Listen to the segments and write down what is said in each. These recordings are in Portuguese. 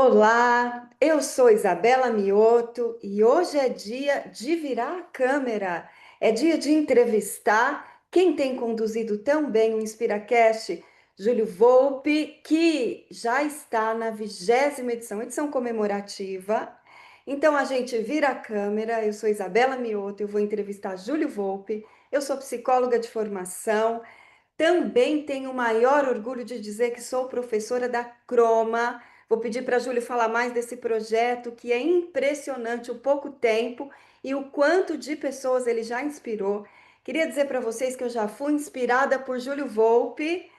Olá, eu sou Isabela Mioto e hoje é dia de virar a câmera. É dia de entrevistar quem tem conduzido tão bem o InspiraCast, Júlio Volpe, que já está na 20ª edição, edição comemorativa. Então a gente vira a câmera, eu sou Isabela Mioto, eu vou entrevistar Júlio Volpe, eu sou psicóloga de formação, também tenho o maior orgulho de dizer que sou professora da Croma. Vou pedir para Júlio falar mais desse projeto, que é impressionante o pouco tempo e o quanto de pessoas ele já inspirou. Queria dizer para vocês que eu já fui inspirada por Júlio Volpe,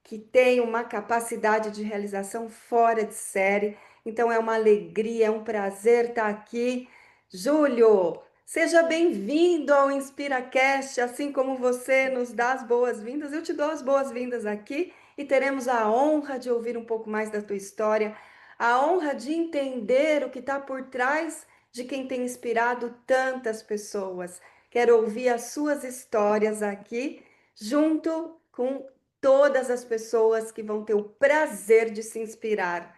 que tem uma capacidade de realização fora de série. Então é uma alegria, é um prazer estar aqui. Júlio, seja bem-vindo ao InspiraCast, assim como você nos dá as boas-vindas, eu te dou as boas-vindas aqui e teremos a honra de ouvir um pouco mais da tua história, a honra de entender o que está por trás de quem tem inspirado tantas pessoas. Quero ouvir as suas histórias aqui, junto com todas as pessoas que vão ter o prazer de se inspirar.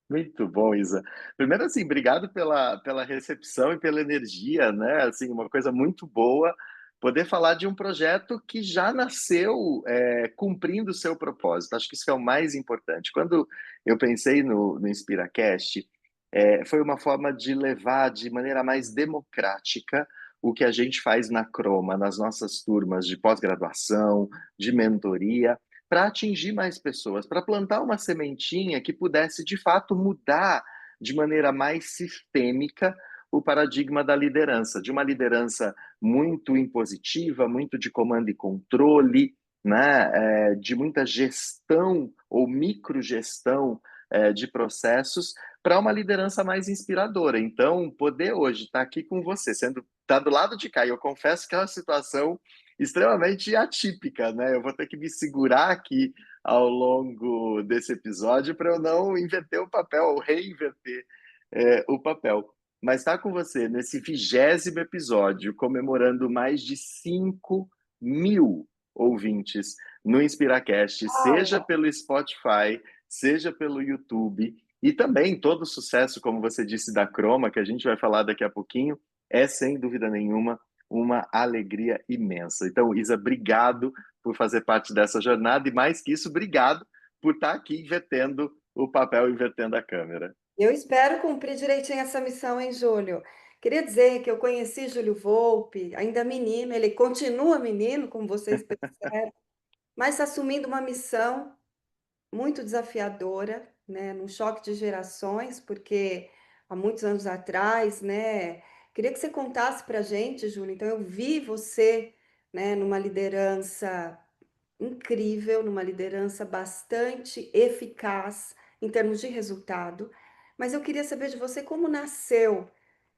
Muito bom, Isa. Primeiro, assim, obrigado pela recepção e pela energia, né? Assim, uma coisa muito boa poder falar de um projeto que já nasceu cumprindo o seu propósito. Acho que isso é o mais importante. Quando eu pensei no InspiraCast, foi uma forma de levar de maneira mais democrática o que a gente faz na Croma, nas nossas turmas de pós-graduação, de mentoria, para atingir mais pessoas, para plantar uma sementinha que pudesse de fato mudar de maneira mais sistêmica o paradigma da liderança, de uma liderança muito impositiva, muito de comando e controle, né, de muita gestão ou microgestão de processos, para uma liderança mais inspiradora. Então, poder hoje estar aqui com você, sendo tá do lado de cá, e eu confesso que é uma situação extremamente atípica, né? Eu vou ter que me segurar aqui ao longo desse episódio para eu não inverter o papel ou reinverter o papel. Mas estar com você nesse 20º episódio, comemorando mais de 5.000 ouvintes no InspiraCast, seja pelo Spotify, seja pelo YouTube, e também todo o sucesso, como você disse, da Croma, que a gente vai falar daqui a pouquinho, é sem dúvida nenhuma uma alegria imensa. Então, Isa, obrigado por fazer parte dessa jornada e, mais que isso, obrigado por estar aqui invertendo o papel, invertendo a câmera. Eu espero cumprir direitinho essa missão, hein, Júlio? Queria dizer que eu conheci Júlio Volpe, ainda menino, ele continua menino, como vocês percebem, mas está assumindo uma missão muito desafiadora, né, num choque de gerações, porque há muitos anos atrás, né, queria que você contasse para a gente, Júlio. Então, eu vi você, né, numa liderança incrível, numa liderança bastante eficaz em termos de resultado, mas eu queria saber de você como nasceu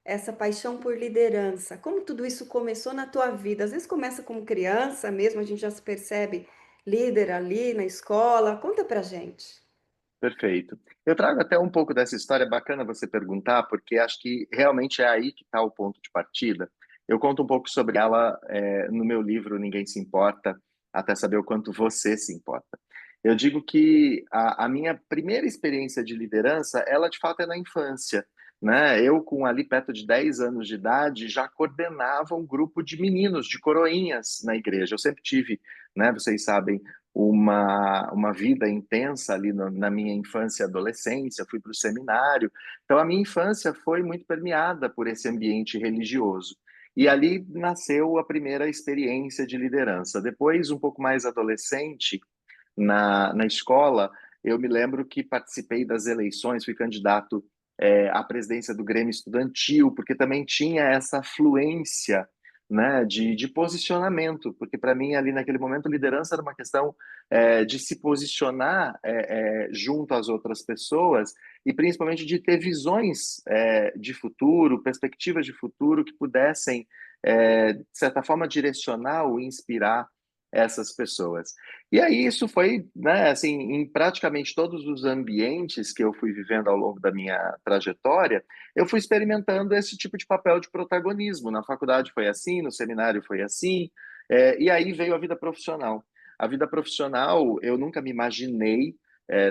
essa paixão por liderança, como tudo isso começou na tua vida. Às vezes começa como criança mesmo, a gente já se percebe líder ali na escola. Conta pra gente. Perfeito. Eu trago até um pouco dessa história, bacana você perguntar, porque acho que realmente é aí que está o ponto de partida. Eu conto um pouco sobre ela no meu livro Ninguém Se Importa, até saber o quanto você se importa. Eu digo que a minha primeira experiência de liderança, ela de fato é na infância, né? Eu, com ali perto de 10 anos de idade, já coordenava um grupo de meninos, de coroinhas na igreja. Eu sempre tive, né, vocês sabem, uma vida intensa ali na minha infância e adolescência, fui para o seminário. Então, a minha infância foi muito permeada por esse ambiente religioso. E ali nasceu a primeira experiência de liderança. Depois, um pouco mais adolescente, na escola, eu me lembro que participei das eleições, fui candidato à presidência do Grêmio Estudantil, porque também tinha essa fluência, né, de posicionamento, porque para mim ali naquele momento liderança era uma questão de se posicionar junto às outras pessoas e principalmente de ter visões de futuro, perspectivas de futuro que pudessem, de certa forma, direcionar ou inspirar essas pessoas. E aí isso foi, né, assim, em praticamente todos os ambientes que eu fui vivendo ao longo da minha trajetória, eu fui experimentando esse tipo de papel de protagonismo. Na faculdade foi assim, no seminário foi assim, e aí veio a vida profissional. A vida profissional, eu nunca me imaginei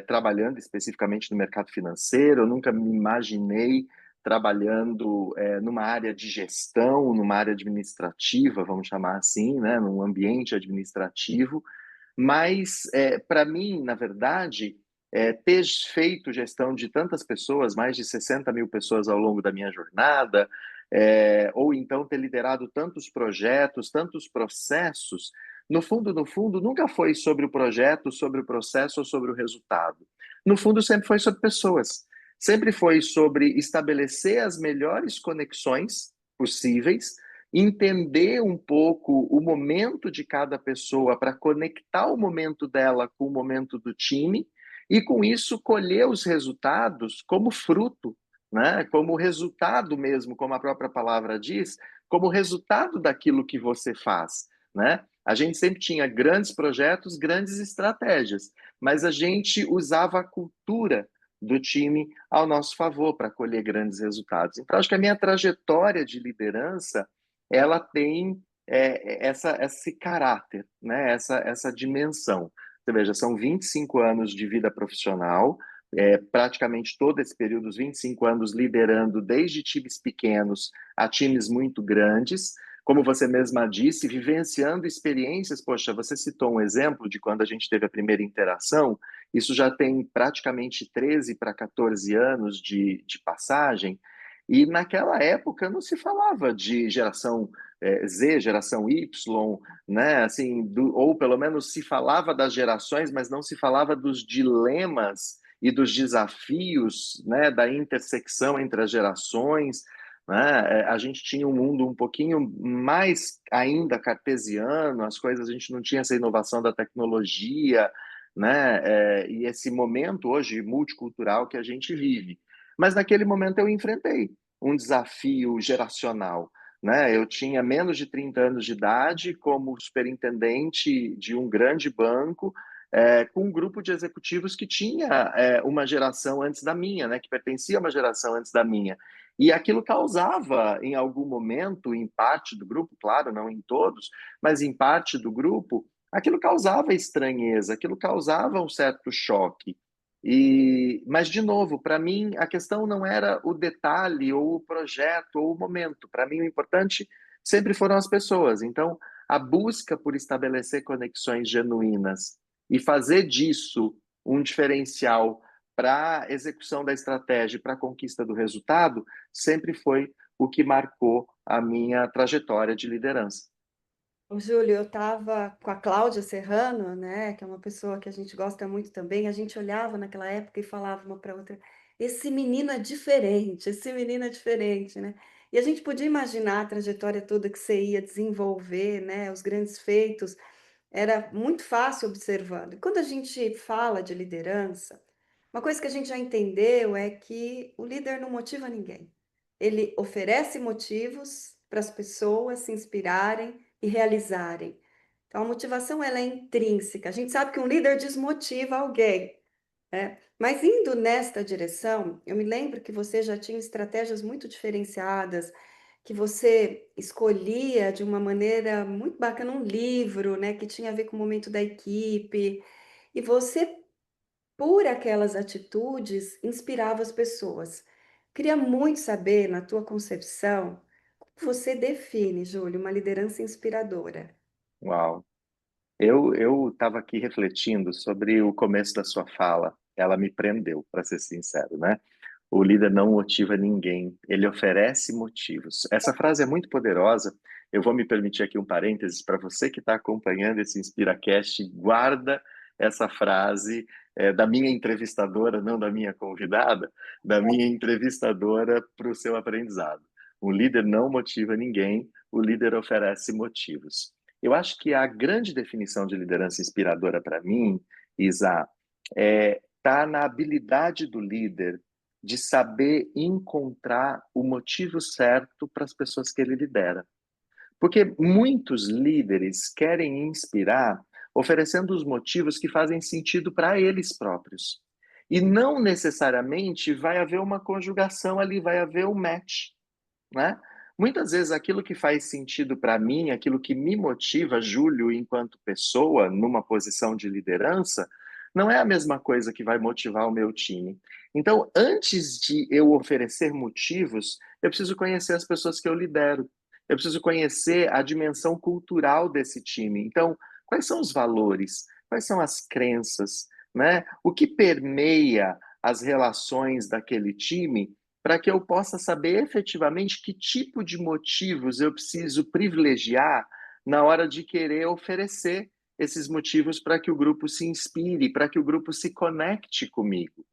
trabalhando especificamente no mercado financeiro, eu nunca me imaginei trabalhando numa área de gestão, numa área administrativa, vamos chamar assim, né, num ambiente administrativo, mas para mim, na verdade, ter feito gestão de tantas pessoas, mais de 60 mil pessoas ao longo da minha jornada, ou então ter liderado tantos projetos, tantos processos, no fundo, nunca foi sobre o projeto, sobre o processo ou sobre o resultado. No fundo, sempre foi sobre pessoas. Sempre foi sobre estabelecer as melhores conexões possíveis, entender um pouco o momento de cada pessoa para conectar o momento dela com o momento do time e, com isso, colher os resultados como fruto, né? Como resultado mesmo, como a própria palavra diz, como resultado daquilo que você faz, né? A gente sempre tinha grandes projetos, grandes estratégias, mas a gente usava a cultura do time ao nosso favor para colher grandes resultados. Então, acho que a minha trajetória de liderança ela tem esse caráter, né? essa dimensão. Você veja, são 25 anos de vida profissional, praticamente todo esse período, os 25 anos liderando desde times pequenos a times muito grandes, como você mesma disse, vivenciando experiências. Poxa, você citou um exemplo de quando a gente teve a primeira interação, isso já tem praticamente 13 para 14 anos de passagem, e naquela época não se falava de geração Z, geração Y, né? Assim, ou pelo menos se falava das gerações, mas não se falava dos dilemas e dos desafios, né, da intersecção entre as gerações, né? A gente tinha um mundo um pouquinho mais ainda cartesiano, as coisas, a gente não tinha essa inovação da tecnologia, né? E esse momento hoje multicultural que a gente vive. Mas naquele momento eu enfrentei um desafio geracional, né? Eu tinha menos de 30 anos de idade como superintendente de um grande banco, com um grupo de executivos que tinha uma geração antes da minha, né? Que pertencia a uma geração antes da minha. E aquilo causava, em algum momento, em parte do grupo, claro, não em todos, mas em parte do grupo, aquilo causava estranheza, aquilo causava um certo choque. Mas, de novo, para mim, a questão não era o detalhe, ou o projeto, ou o momento. Para mim, o importante sempre foram as pessoas. Então, a busca por estabelecer conexões genuínas e fazer disso um diferencial para a execução da estratégia, para a conquista do resultado, sempre foi o que marcou a minha trajetória de liderança. Ô, Júlio, eu estava com a Cláudia Serrano, né, que é uma pessoa que a gente gosta muito também. A gente olhava naquela época e falava uma para outra: esse menino é diferente, esse menino é diferente, né? E a gente podia imaginar a trajetória toda que você ia desenvolver, né, os grandes feitos, era muito fácil observando. E quando a gente fala de liderança, uma coisa que a gente já entendeu é que o líder não motiva ninguém. Ele oferece motivos para as pessoas se inspirarem e realizarem. Então, a motivação ela é intrínseca. A gente sabe que um líder desmotiva alguém, né? Mas indo nesta direção, eu me lembro que você já tinha estratégias muito diferenciadas, que você escolhia de uma maneira muito bacana um livro, né, que tinha a ver com o momento da equipe, e você, por aquelas atitudes, inspirava as pessoas. Queria muito saber, na tua concepção, como você define, Júlio, uma liderança inspiradora. Uau! Eu estava aqui refletindo sobre o começo da sua fala. Ela me prendeu, para ser sincero, né? O líder não motiva ninguém, ele oferece motivos. Essa frase é muito poderosa. Eu vou me permitir aqui um parênteses para você que está acompanhando esse InspiraCast, guarda essa frase da minha entrevistadora, não da minha convidada, da minha entrevistadora para o seu aprendizado. O líder não motiva ninguém, o líder oferece motivos. Eu acho que a grande definição de liderança inspiradora para mim, Isa, está na habilidade do líder de saber encontrar o motivo certo para as pessoas que ele lidera. Porque muitos líderes querem inspirar oferecendo os motivos que fazem sentido para eles próprios. E não necessariamente vai haver uma conjugação ali, vai haver um match, né? Muitas vezes aquilo que faz sentido para mim, aquilo que me motiva, Júlio, enquanto pessoa, numa posição de liderança, não é a mesma coisa que vai motivar o meu time. Então, antes de eu oferecer motivos, eu preciso conhecer as pessoas que eu lidero. Eu preciso conhecer a dimensão cultural desse time. Então, quais são os valores? Quais são as crenças? Né? O que permeia as relações daquele time para que eu possa saber efetivamente que tipo de motivos eu preciso privilegiar na hora de querer oferecer esses motivos para que o grupo se inspire, para que o grupo se conecte comigo.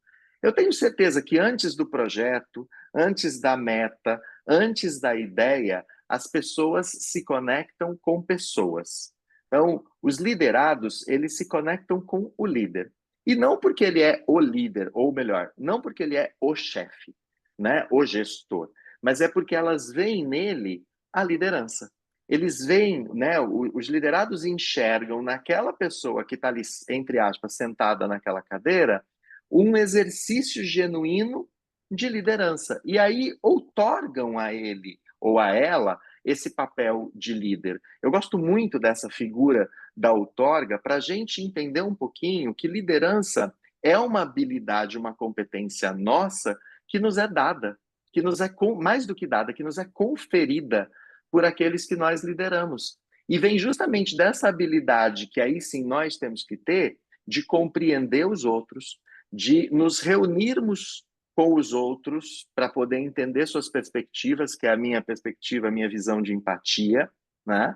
Eu tenho certeza que antes do projeto, antes da meta, antes da ideia, as pessoas se conectam com pessoas. Então, os liderados, eles se conectam com o líder. E não porque ele é o líder, ou melhor, não porque ele é o chefe, né, o gestor, mas é porque elas veem nele a liderança. Eles veem, né, os liderados enxergam naquela pessoa que está ali, entre aspas, sentada naquela cadeira, um exercício genuíno de liderança. E aí outorgam a ele ou a ela esse papel de líder. Eu gosto muito dessa figura da outorga para a gente entender um pouquinho que liderança é uma habilidade, uma competência nossa que nos é dada, que nos é mais do que dada, que nos é conferida por aqueles que nós lideramos. E vem justamente dessa habilidade que aí sim nós temos que ter de compreender os outros, de nos reunirmos com os outros para poder entender suas perspectivas, que é a minha perspectiva, a minha visão de empatia, né?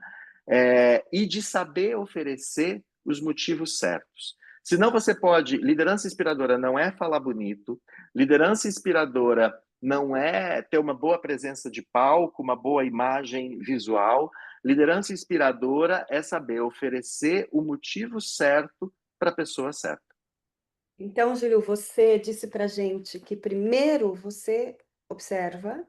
E de saber oferecer os motivos certos. Senão você pode. Liderança inspiradora não é falar bonito, liderança inspiradora não é ter uma boa presença de palco, uma boa imagem visual. Liderança inspiradora é saber oferecer o motivo certo para a pessoa certa. Então, Júlio, você disse para gente que primeiro você observa,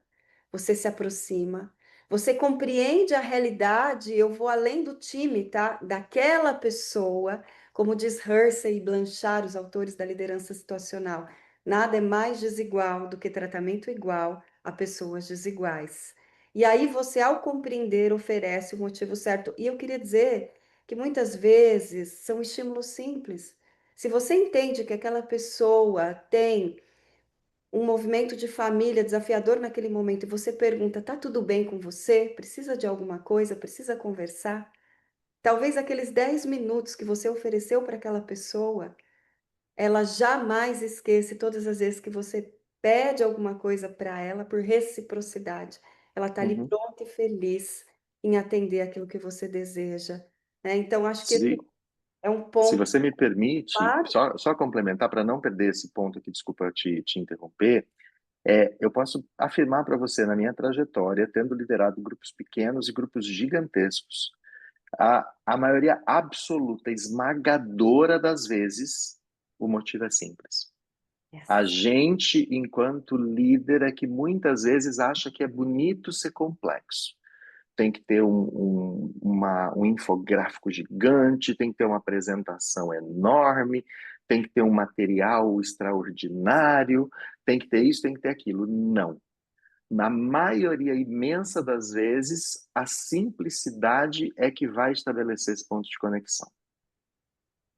você se aproxima, você compreende a realidade. Eu vou além do time, tá? Daquela pessoa, como diz Hersey e Blanchard, os autores da liderança situacional. Nada é mais desigual do que tratamento igual a pessoas desiguais. E aí você, ao compreender, oferece o motivo certo. E eu queria dizer que muitas vezes são estímulos simples. Se você entende que aquela pessoa tem um movimento de família desafiador naquele momento e você pergunta, tá tudo bem com você? Precisa de alguma coisa? Precisa conversar? Talvez aqueles 10 minutos que você ofereceu para aquela pessoa, ela jamais esqueça todas as vezes que você pede alguma coisa para ela por reciprocidade. Ela está ali Uhum. pronta e feliz em atender aquilo que você deseja, né? Então, acho que esse Se, é um se ponto você me permite, claro. só complementar para não perder esse ponto aqui, desculpa te interromper, eu posso afirmar para você, na minha trajetória, tendo liderado grupos pequenos e grupos gigantescos, a maioria absoluta, esmagadora das vezes, o motivo é simples. A Yes. gente, enquanto líder, é que muitas vezes acha que é bonito ser complexo. Tem que ter um infográfico gigante, tem que ter uma apresentação enorme, tem que ter um material extraordinário, tem que ter isso, tem que ter aquilo. Não. Na maioria imensa das vezes, a simplicidade é que vai estabelecer esse ponto de conexão.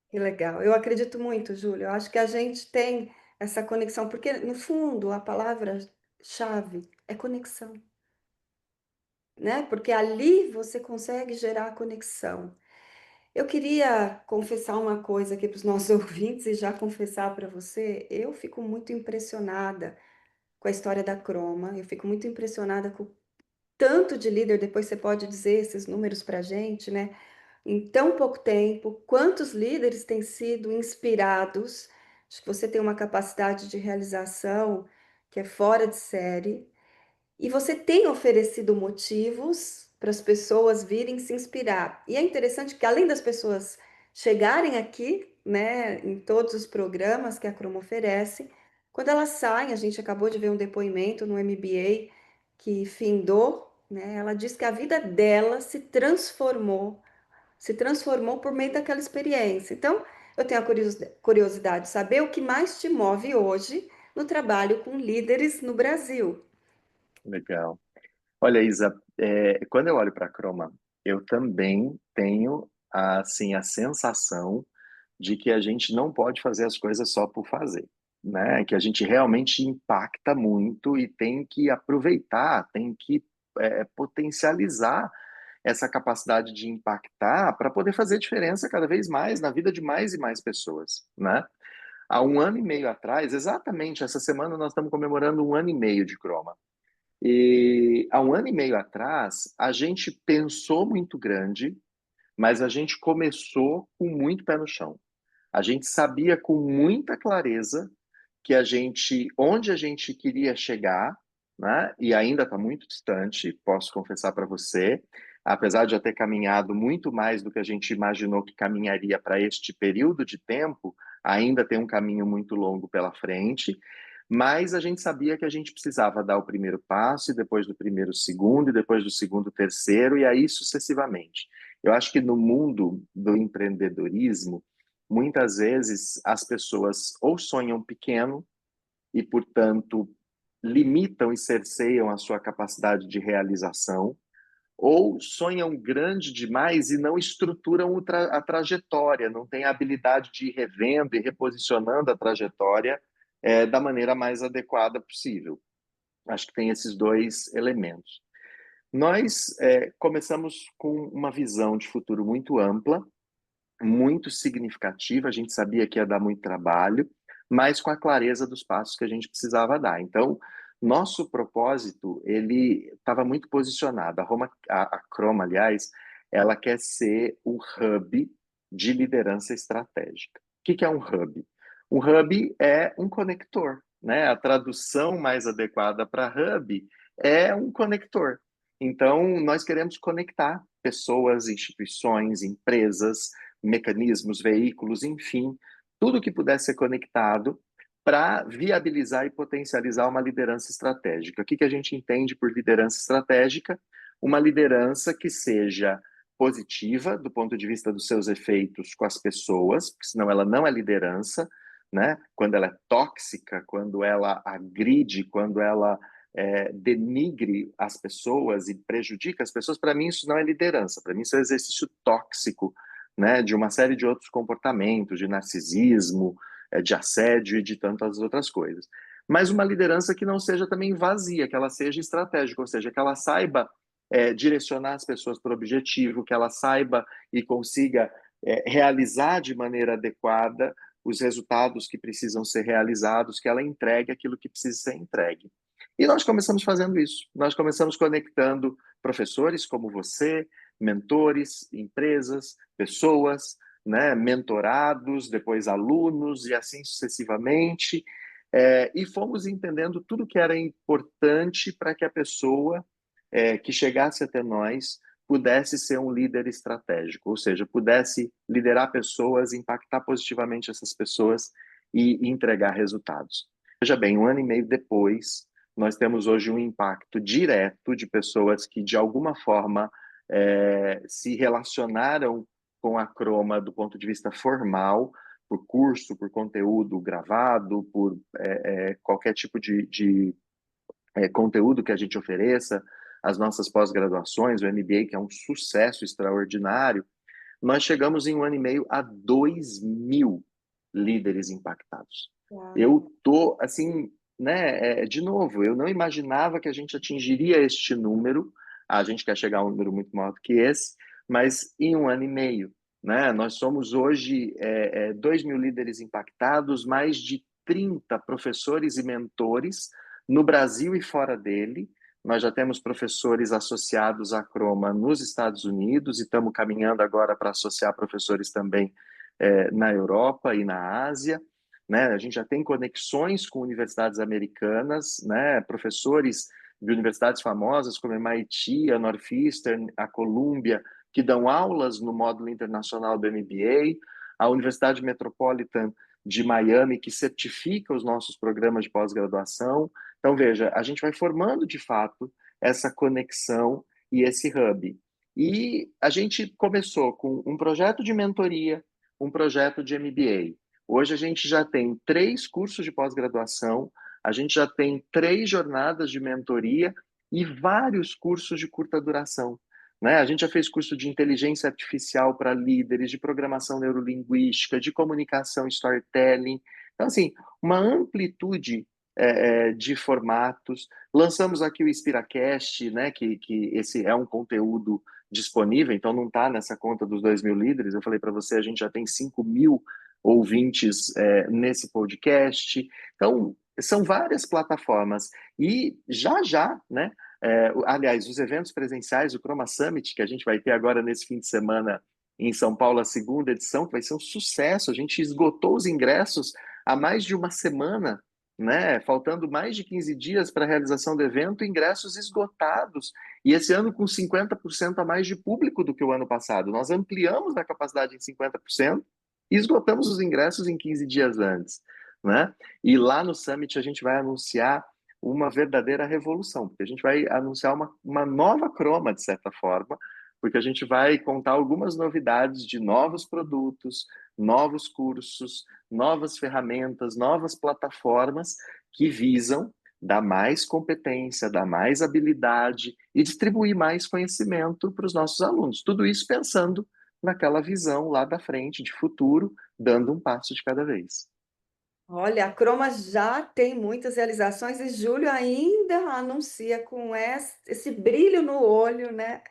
Que legal. Eu acredito muito, Júlio. Eu acho que a gente tem essa conexão, porque no fundo a palavra-chave é conexão, né? Porque ali você consegue gerar a conexão. Eu queria confessar uma coisa aqui para os nossos ouvintes e já confessar para você. Eu fico muito impressionada com a história da Croma. Eu fico muito impressionada com o tanto de líder. Depois você pode dizer esses números para a gente, né? Em tão pouco tempo, quantos líderes têm sido inspirados? Acho que você tem uma capacidade de realização que é fora de série. E você tem oferecido motivos para as pessoas virem se inspirar. E é interessante que, além das pessoas chegarem aqui, né, em todos os programas que a Chroma oferece, quando elas saem, a gente acabou de ver um depoimento no MBA que findou, né, ela diz que a vida dela se transformou por meio daquela experiência. Então, eu tenho a curiosidade de saber o que mais te move hoje no trabalho com líderes no Brasil. Legal. Olha, Isa, quando eu olho para a Croma, eu também tenho assim, a sensação de que a gente não pode fazer as coisas só por fazer, né? Que a gente realmente impacta muito e tem que aproveitar, tem que potencializar essa capacidade de impactar para poder fazer diferença cada vez mais na vida de mais e mais pessoas, né? Há um ano e meio atrás, exatamente essa semana nós estamos comemorando um ano e meio de Croma. E há um ano e meio atrás, a gente pensou muito grande, mas a gente começou com muito pé no chão. A gente sabia com muita clareza que onde a gente queria chegar, né? E ainda está muito distante, posso confessar para você, apesar de já ter caminhado muito mais do que a gente imaginou que caminharia para este período de tempo, ainda tem um caminho muito longo pela frente. Mas a gente sabia que a gente precisava dar o primeiro passo, e depois do primeiro, o segundo, e depois do segundo, o terceiro, e aí sucessivamente. Eu acho que no mundo do empreendedorismo, muitas vezes as pessoas ou sonham pequeno e, portanto, limitam e cerceiam a sua capacidade de realização, ou sonham grande demais e não estruturam a trajetória, não têm a habilidade de ir revendo e reposicionando a trajetória da maneira mais adequada possível. Acho que tem esses dois elementos. Nós começamos com uma visão de futuro muito ampla, muito significativa, a gente sabia que ia dar muito trabalho, mas com a clareza dos passos que a gente precisava dar. Então, nosso propósito, ele estava muito posicionado. A Croma, aliás, ela quer ser um hub de liderança estratégica. O que é um hub? Um hub é um conector, né? A tradução mais adequada para hub é um conector. Então, nós queremos conectar pessoas, instituições, empresas, mecanismos, veículos, enfim, tudo que pudesse ser conectado para viabilizar e potencializar uma liderança estratégica. O que a gente entende por liderança estratégica? Uma liderança que seja positiva do ponto de vista dos seus efeitos com as pessoas, porque senão ela não é liderança, né? Quando ela é tóxica, quando ela agride, quando ela denigre as pessoas e prejudica as pessoas, para mim isso não é liderança, para mim isso é exercício tóxico, né, de uma série de outros comportamentos, de narcisismo, de assédio e de tantas outras coisas. Mas uma liderança que não seja também vazia, que ela seja estratégica, ou seja, que ela saiba direcionar as pessoas para o objetivo, que ela saiba e consiga realizar de maneira adequada os resultados que precisam ser realizados, que ela entregue aquilo que precisa ser entregue. E nós começamos fazendo isso. Nós começamos conectando professores como você, mentores, empresas, pessoas, né, mentorados, depois alunos e assim sucessivamente. E fomos entendendo tudo que era importante para que a pessoa que chegasse até nós pudesse ser um líder estratégico, ou seja, pudesse liderar pessoas, impactar positivamente essas pessoas e entregar resultados. Veja bem, um ano e meio depois, nós temos hoje um impacto direto de pessoas que, de alguma forma, se relacionaram com a Croma do ponto de vista formal, por curso, por conteúdo gravado, por qualquer tipo de conteúdo que a gente ofereça, as nossas pós-graduações, o MBA, que é um sucesso extraordinário. Nós chegamos em um ano e meio a 2.000 líderes impactados. Uau. Eu tô assim, né? De novo, eu não imaginava que a gente atingiria este número. A gente quer chegar a um número muito maior do que esse, mas em um ano e meio, né? Nós somos hoje 2.000 líderes impactados, mais de 30 professores e mentores no Brasil e fora dele. Nós já temos professores associados à Croma nos Estados Unidos e estamos caminhando agora para associar professores também na Europa e na Ásia. Né? A gente já tem conexões com universidades americanas, né? Professores de universidades famosas como a MIT, a Northeastern, a Columbia, que dão aulas no módulo internacional do MBA, a Universidade Metropolitan de Miami, que certifica os nossos programas de pós-graduação. Então, veja, a gente vai formando de fato essa conexão e esse hub. E a gente começou com um projeto de mentoria, um projeto de MBA. Hoje a gente já tem 3 cursos de pós-graduação, a gente já tem 3 jornadas de mentoria e vários cursos de curta duração. né? A gente já fez curso de inteligência artificial para líderes, de programação neurolinguística, de comunicação e storytelling. Então, assim, uma amplitude de formatos. Lançamos aqui o InspiraCast, né? Que esse é um conteúdo disponível, então não está nessa conta dos 2.000 líderes. Eu falei para você, a gente já tem 5.000 ouvintes nesse podcast. Então, são várias plataformas. E já, né? Aliás, os eventos presenciais, o Chroma Summit, que a gente vai ter agora nesse fim de semana em São Paulo, a segunda edição, que vai ser um sucesso. A gente esgotou os ingressos há mais de uma semana, né? Faltando mais de 15 dias para a realização do evento, ingressos esgotados. E esse ano com 50% a mais de público do que o ano passado. Nós ampliamos a capacidade em 50% e esgotamos os ingressos em 15 dias antes, né? E lá no Summit a gente vai anunciar uma verdadeira revolução, porque a gente vai anunciar uma nova Croma, de certa forma, porque a gente vai contar algumas novidades de novos produtos, novos cursos, novas ferramentas, novas plataformas que visam dar mais competência, dar mais habilidade e distribuir mais conhecimento para os nossos alunos. Tudo isso pensando naquela visão lá da frente, de futuro, dando um passo de cada vez. Olha, a Croma já tem muitas realizações e Júlio ainda anuncia com esse brilho no olho, né?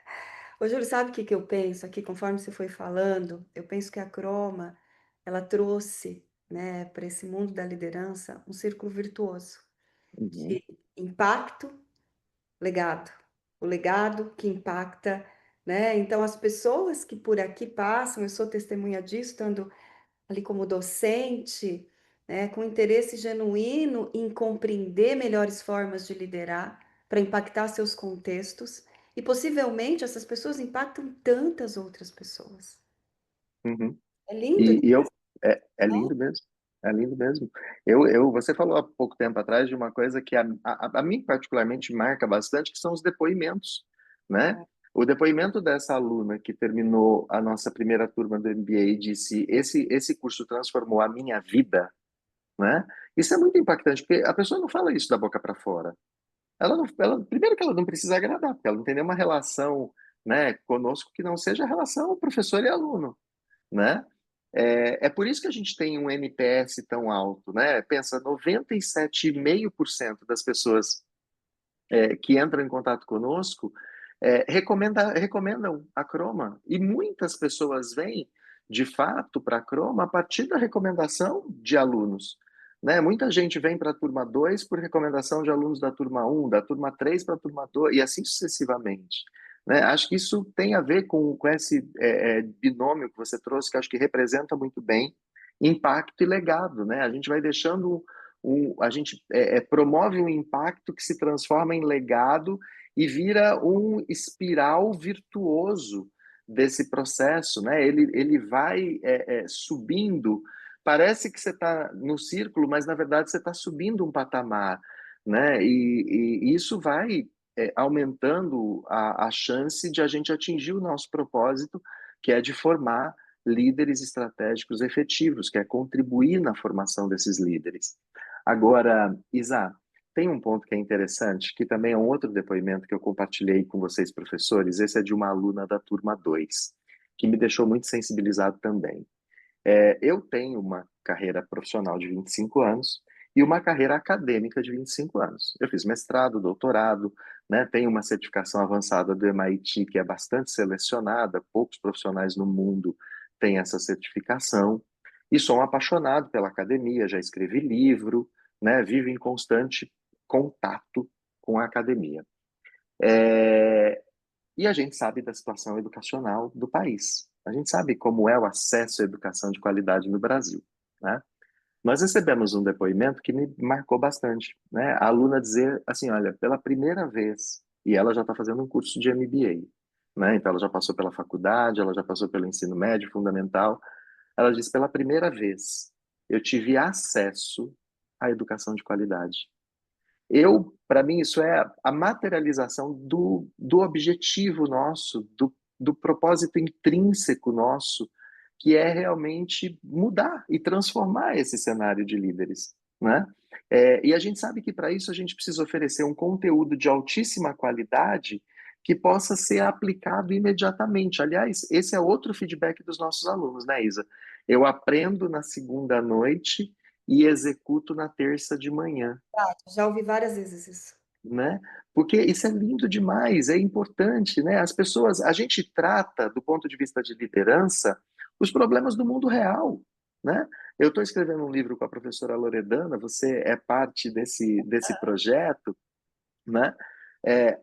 Ô, Júlio, sabe o que que eu penso aqui, conforme você foi falando? Eu penso que a Croma, ela trouxe, né, para esse mundo da liderança um círculo virtuoso Uhum, de impacto, legado. O legado que impacta, né? Então, as pessoas que por aqui passam, eu sou testemunha disso, estando ali como docente, né, com interesse genuíno em compreender melhores formas de liderar para impactar seus contextos, e possivelmente essas pessoas impactam tantas outras pessoas. uhum. É lindo, E eu é né? lindo mesmo, é lindo mesmo. Você falou há pouco tempo atrás de uma coisa que a mim particularmente marca bastante, que são os depoimentos, né? O depoimento dessa aluna que terminou a nossa primeira turma do MBA e disse: esse curso transformou a minha vida, né? Isso é muito impactante, porque a pessoa não fala isso da boca para fora. Primeiro que ela não precisa agradar, porque ela não tem nenhuma relação, né, conosco que não seja a relação professor e aluno, né? É por isso que a gente tem um NPS tão alto, né? Pensa, 97,5% das pessoas que entram em contato conosco recomendam a Croma. E muitas pessoas vêm, de fato, para a Croma a partir da recomendação de alunos. Né? Muita gente vem para a turma 2 por recomendação de alunos da turma um, da turma 3 para a turma 2, e assim sucessivamente. Né? Acho que isso tem a ver com esse binômio que você trouxe, que acho que representa muito bem impacto e legado. Né? A gente vai deixando a gente promove um impacto que se transforma em legado e vira um espiral virtuoso desse processo, né? Ele vai subindo. Parece que você está no círculo, mas na verdade você está subindo um patamar, né? E isso vai aumentando a chance de a gente atingir o nosso propósito, que é de formar líderes estratégicos efetivos, que é contribuir na formação desses líderes. Agora, Isa, tem um ponto que é interessante, que também é um outro depoimento que eu compartilhei com vocês, professores. Esse é de uma aluna da turma 2, que me deixou muito sensibilizado também. Eu tenho uma carreira profissional de 25 anos e uma carreira acadêmica de 25 anos. Eu fiz mestrado, doutorado, né, tenho uma certificação avançada do MIT, que é bastante selecionada, poucos profissionais no mundo têm essa certificação. E sou um apaixonado pela academia, já escrevi livro, né, vivo em constante contato com a academia. É, e a gente sabe da situação educacional do país. A gente sabe como é o acesso à educação de qualidade no Brasil, né? Nós recebemos um depoimento que me marcou bastante, né? A aluna dizer assim, olha, pela primeira vez, e ela já está fazendo um curso de MBA, né? Então ela já passou pela faculdade, ela já passou pelo ensino médio fundamental. Ela disse, pela primeira vez, eu tive acesso à educação de qualidade. Para mim, isso é a materialização do objetivo nosso, do propósito intrínseco nosso, que é realmente mudar e transformar esse cenário de líderes, né? E a gente sabe que para isso a gente precisa oferecer um conteúdo de altíssima qualidade que possa ser aplicado imediatamente. Aliás, esse é outro feedback dos nossos alunos, né, Isa? Eu aprendo na segunda à noite e executo na terça de manhã, Já ouvi várias vezes isso. né? Porque isso é lindo demais, é importante, né? As pessoas, a gente trata do ponto de vista de liderança os problemas do mundo real, né? Eu estou escrevendo um livro com a professora Loredana, você é parte desse projeto, né?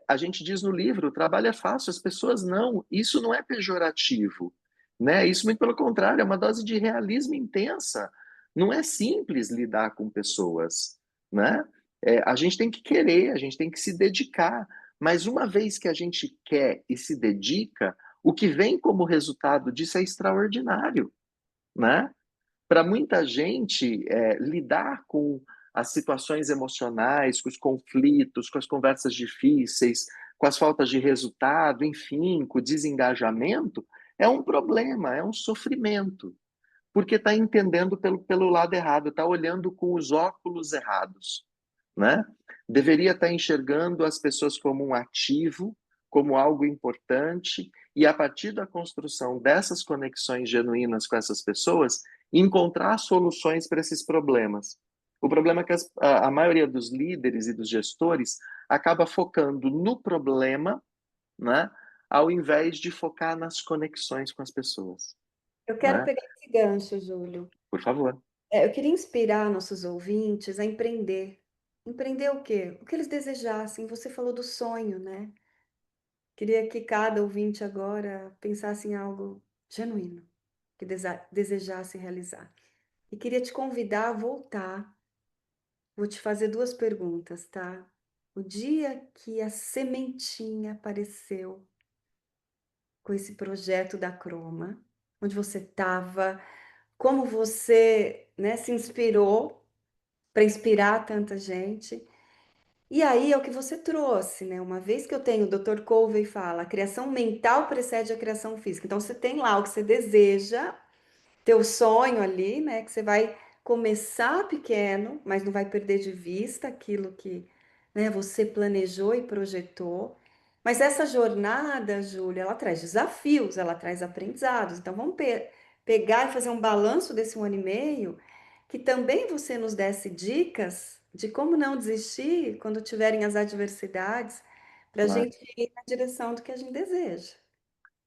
A gente diz no livro, o trabalho é fácil, as pessoas não. Isso não é pejorativo, né? Isso muito pelo contrário, é uma dose de realismo intensa. Não é simples lidar com pessoas, né? A gente tem que querer, a gente tem que se dedicar. Mas uma vez que a gente quer e se dedica, o que vem como resultado disso é extraordinário, né? Para muita gente, lidar com as situações emocionais, com os conflitos, com as conversas difíceis, com as faltas de resultado, enfim, com o desengajamento, é um problema, é um sofrimento, porque está entendendo pelo lado errado, está olhando com os óculos errados, né? Deveria estar enxergando as pessoas como um ativo, como algo importante, e a partir da construção dessas conexões genuínas com essas pessoas, encontrar soluções para esses problemas. O problema é que a maioria dos líderes e dos gestores acaba focando no problema, né, ao invés de focar nas conexões com as pessoas, Eu quero né? pegar esse gancho, Júlio. Por favor. Eu queria inspirar nossos ouvintes a empreender. Empreender o quê? O que eles desejassem. Você falou do sonho, né? Queria que cada ouvinte agora pensasse em algo genuíno, que desejasse realizar. E queria te convidar a voltar. Vou te fazer duas perguntas, tá? O dia que a sementinha apareceu com esse projeto da Croma, onde você estava, como você, né, se inspirou para inspirar tanta gente. E aí é o que você trouxe, né? Uma vez que eu tenho, o Dr. Covey fala, a criação mental precede a criação física. Então você tem lá o que você deseja, teu sonho ali, né? Que você vai começar pequeno, mas não vai perder de vista aquilo que, né, você planejou e projetou. Mas essa jornada, Júlia, ela traz desafios, ela traz aprendizados. Então vamos pegar e fazer um balanço desse 1 ano e meio, que também você nos desse dicas de como não desistir quando tiverem as adversidades, para a Claro. gente ir na direção do que a gente deseja.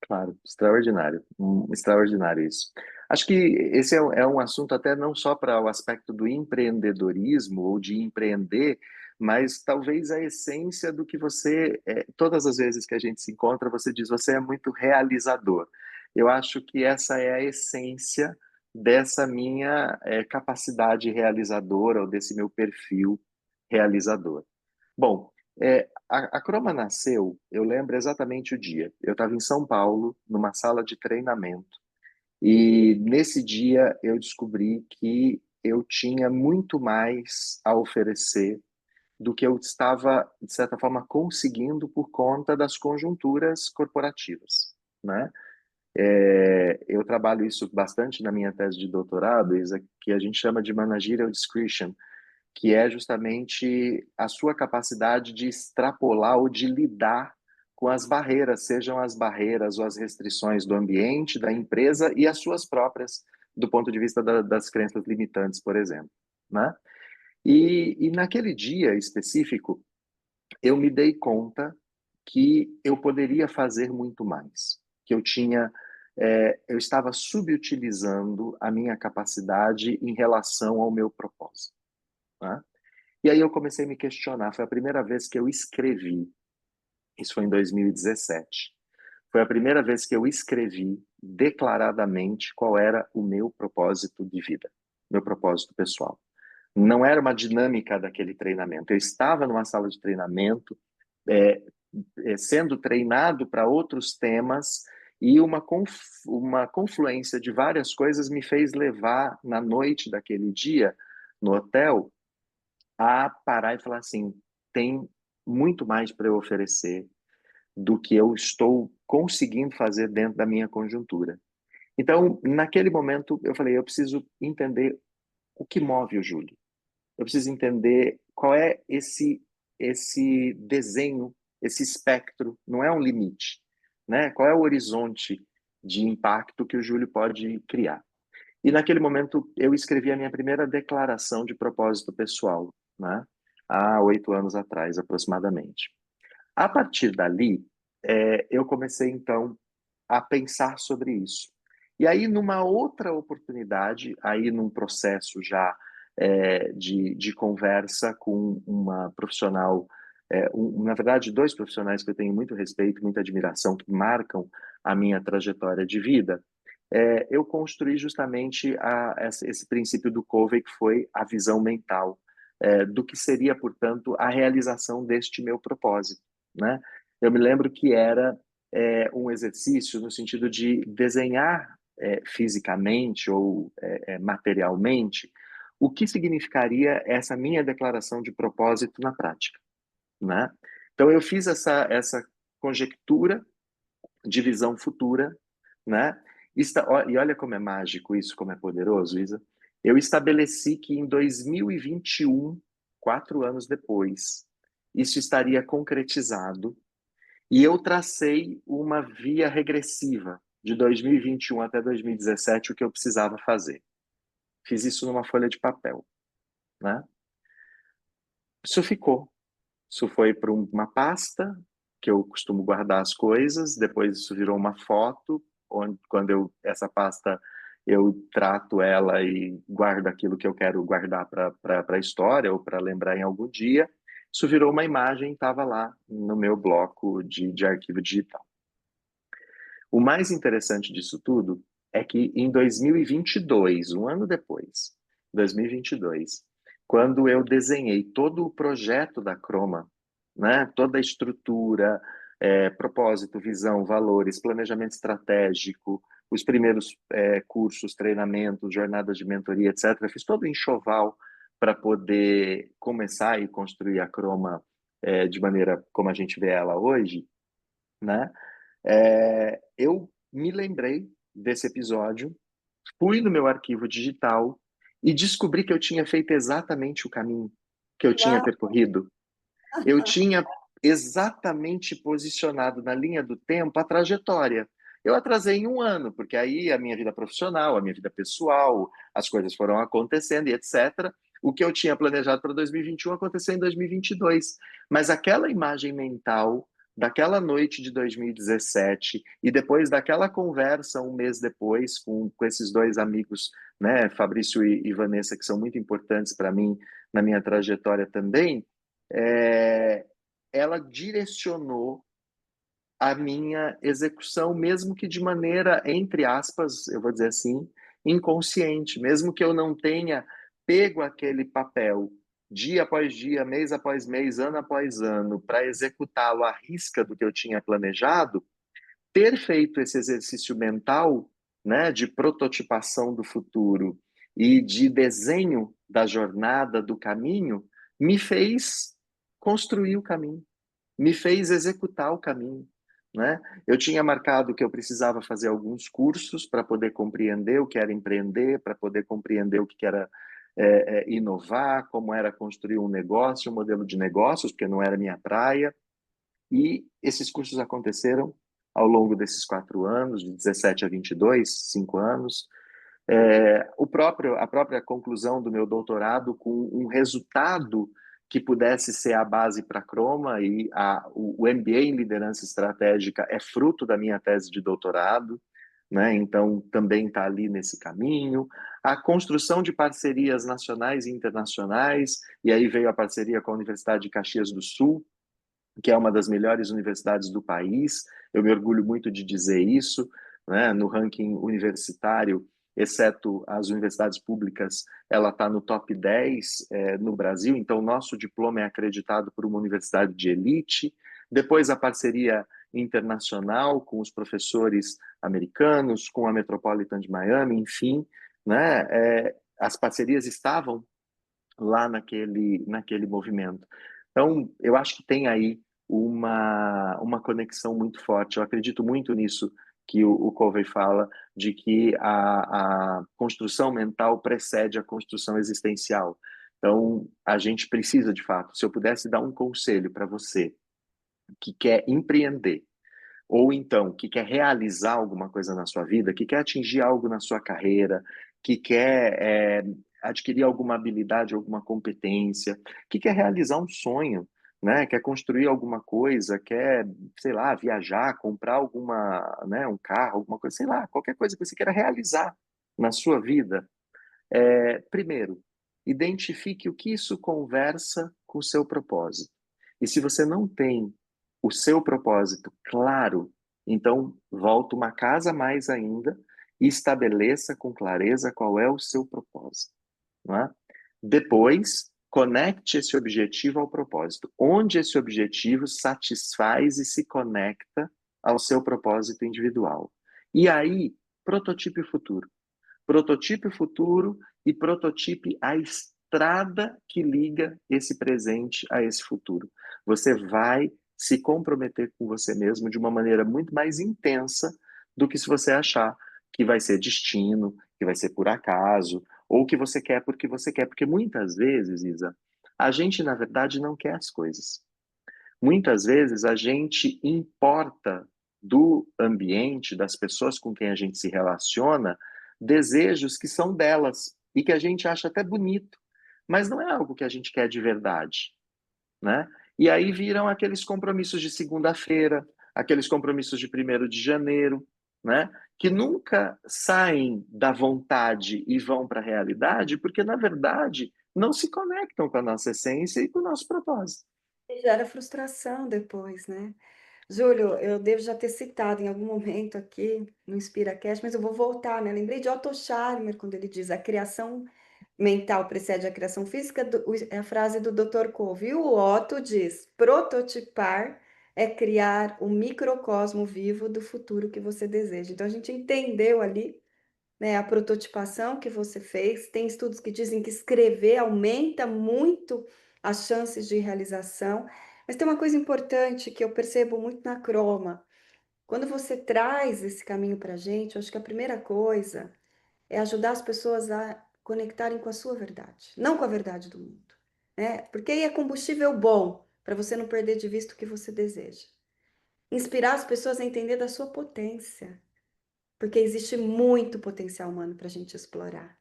Claro, extraordinário, extraordinário isso. Acho que esse é um assunto até não só para o aspecto do empreendedorismo ou de empreender, mas talvez a essência do que você, todas as vezes que a gente se encontra, você diz, você é muito realizador. Eu acho que essa é a essência dessa minha, capacidade realizadora ou desse meu perfil realizador. Bom, a Croma nasceu, eu lembro exatamente o dia. Eu estava em São Paulo, numa sala de treinamento, e nesse dia eu descobri que eu tinha muito mais a oferecer do que eu estava, de certa forma, conseguindo por conta das conjunturas corporativas, né? Eu trabalho isso bastante na minha tese de doutorado, Isa, que a gente chama de managerial discretion, que é justamente a sua capacidade de extrapolar ou de lidar com as barreiras, sejam as barreiras ou as restrições do ambiente, da empresa e as suas próprias, do ponto de vista das crenças limitantes, por exemplo, né? E naquele dia específico, eu me dei conta que eu poderia fazer muito mais, que eu estava subutilizando a minha capacidade em relação ao meu propósito, né? E aí eu comecei a me questionar. Foi a primeira vez que eu escrevi. Isso foi em 2017. Foi a primeira vez que eu escrevi declaradamente qual era o meu propósito de vida, meu propósito pessoal. Não era uma dinâmica daquele treinamento. Eu estava numa sala de treinamento, é, sendo treinado para outros temas e uma confluência de várias coisas me fez levar na noite daquele dia no hotel a parar e falar assim: tem muito mais para eu oferecer do que eu estou conseguindo fazer dentro da minha conjuntura. Então, naquele momento, eu falei: eu preciso entender o que move o Júlio. Eu preciso entender qual é esse desenho esse espectro, não é um limite, né? Qual é o horizonte de impacto que o Júlio pode criar? E naquele momento eu escrevi a minha primeira declaração de propósito pessoal, né? Há 8 anos atrás, aproximadamente. A partir dali, eu comecei então a pensar sobre isso. E aí, numa outra oportunidade, aí num processo já de conversa com uma profissional, na verdade, dois profissionais que eu tenho muito respeito, muita admiração, que marcam a minha trajetória de vida, eu construí justamente esse princípio do Covey, que foi a visão mental, do que seria, portanto, a realização deste meu propósito, né? Eu me lembro que era um exercício no sentido de desenhar fisicamente ou materialmente o que significaria essa minha declaração de propósito na prática, né? Então eu fiz essa conjectura de visão futura, né? E olha como é mágico isso, como é poderoso, Isa. Eu estabeleci que em 2021, 4 anos depois, isso estaria concretizado e eu tracei uma via regressiva de 2021 até 2017, o que eu precisava fazer. Fiz isso numa folha de papel, né? Isso ficou. Isso foi para uma pasta que eu costumo guardar as coisas. Depois isso virou uma foto, quando essa pasta eu trato ela e guardo aquilo que eu quero guardar para a história ou para lembrar em algum dia. Isso virou uma imagem, estava lá no meu bloco de arquivo digital. O mais interessante disso tudo é que em 2022, um ano depois, 2022, quando eu desenhei todo o projeto da Croma, né, toda a estrutura, propósito, visão, valores, planejamento estratégico, os primeiros cursos, treinamentos, jornadas de mentoria, etc. Eu fiz todo o enxoval para poder começar e construir a Croma de maneira como a gente vê ela hoje, né? Eu me lembrei desse episódio, fui no meu arquivo digital e descobri que eu tinha feito exatamente o caminho que eu tinha Uau! percorrido. Eu tinha exatamente posicionado na linha do tempo a trajetória. Eu atrasei em um ano, porque aí a minha vida profissional, a minha vida pessoal, as coisas foram acontecendo e etc. O que eu tinha planejado para 2021 aconteceu em 2022. Mas aquela imagem mental daquela noite de 2017 e depois daquela conversa um mês depois com esses dois amigos, né, Fabrício e Vanessa, que são muito importantes para mim na minha trajetória também, é, ela direcionou a minha execução, mesmo que de maneira, entre aspas, eu vou dizer assim, inconsciente, mesmo que eu não tenha pego aquele papel dia após dia, mês após mês, ano após ano, para executá-lo à risca do que eu tinha planejado, ter feito esse exercício mental, né, de prototipação do futuro e de desenho da jornada, do caminho, me fez construir o caminho, me fez executar o caminho, né? Eu tinha marcado que eu precisava fazer alguns cursos para poder compreender o que era empreender, para poder compreender o que era inovar, como era construir um negócio, um modelo de negócios, porque não era minha praia. E esses cursos aconteceram ao longo desses 4 anos, de 17 a 22, 5 anos. A própria conclusão do meu doutorado com um resultado que pudesse ser a base para a Croma, e o MBA em Liderança Estratégica é fruto da minha tese de doutorado, né? Então também está ali nesse caminho. A construção de parcerias nacionais e internacionais, e aí veio a parceria com a Universidade de Caxias do Sul, que é uma das melhores universidades do país. Eu me orgulho muito de dizer isso, né? No ranking universitário, exceto as universidades públicas, ela está no top 10 no Brasil, então nosso diploma é acreditado por uma universidade de elite. Depois a parceria internacional com os professores americanos, com a Metropolitan de Miami, enfim, né? As parcerias estavam lá naquele movimento. Então, eu acho que tem aí uma conexão muito forte. Eu acredito muito nisso que o Covey fala, de que a construção mental precede a construção existencial. Então, a gente precisa, de fato, se eu pudesse dar um conselho para você que quer empreender, ou então que quer realizar alguma coisa na sua vida, que quer atingir algo na sua carreira, que quer adquirir alguma habilidade, alguma competência, que quer realizar um sonho, né? Quer construir alguma coisa, quer, sei lá, viajar, comprar alguma, né, um carro, alguma coisa, sei lá, qualquer coisa que você queira realizar na sua vida. Primeiro, identifique o que isso conversa com o seu propósito. E se você não tem o seu propósito claro, então volta uma casa mais ainda e estabeleça com clareza qual é o seu propósito, não é? Depois, conecte esse objetivo ao propósito. Onde esse objetivo satisfaz e se conecta ao seu propósito individual. E aí, prototipe o futuro. Prototipe o futuro e prototipe a estrada que liga esse presente a esse futuro. Você vai se comprometer com você mesmo de uma maneira muito mais intensa do que se você achar que vai ser destino, que vai ser por acaso, ou que você quer porque você quer. Porque muitas vezes, Isa, a gente, na verdade, não quer as coisas. Muitas vezes a gente importa do ambiente, das pessoas com quem a gente se relaciona, desejos que são delas e que a gente acha até bonito, mas não é algo que a gente quer de verdade, né? E aí viram aqueles compromissos de segunda-feira, aqueles compromissos de 1º de janeiro, né? Que nunca saem da vontade e vão para a realidade, porque na verdade não se conectam com a nossa essência e com o nosso propósito. E gera frustração depois, né? Júlio, eu devo já ter citado em algum momento aqui no InspiraCast, mas eu vou voltar, né? Lembrei de Otto Scharmer, quando ele diz a criação mental precede a criação física, é a frase do Dr. Cove. E o Otto diz: prototipar é criar o microcosmo vivo do futuro que você deseja. Então a gente entendeu ali, né, a prototipação que você fez. Tem estudos que dizem que escrever aumenta muito as chances de realização. Mas tem uma coisa importante que eu percebo muito na Croma. Quando você traz esse caminho para a gente, eu acho que a primeira coisa é ajudar as pessoas a conectarem com a sua verdade, não com a verdade do mundo, né? Porque aí é combustível bom para você não perder de vista o que você deseja. Inspirar as pessoas a entender da sua potência, porque existe muito potencial humano para a gente explorar.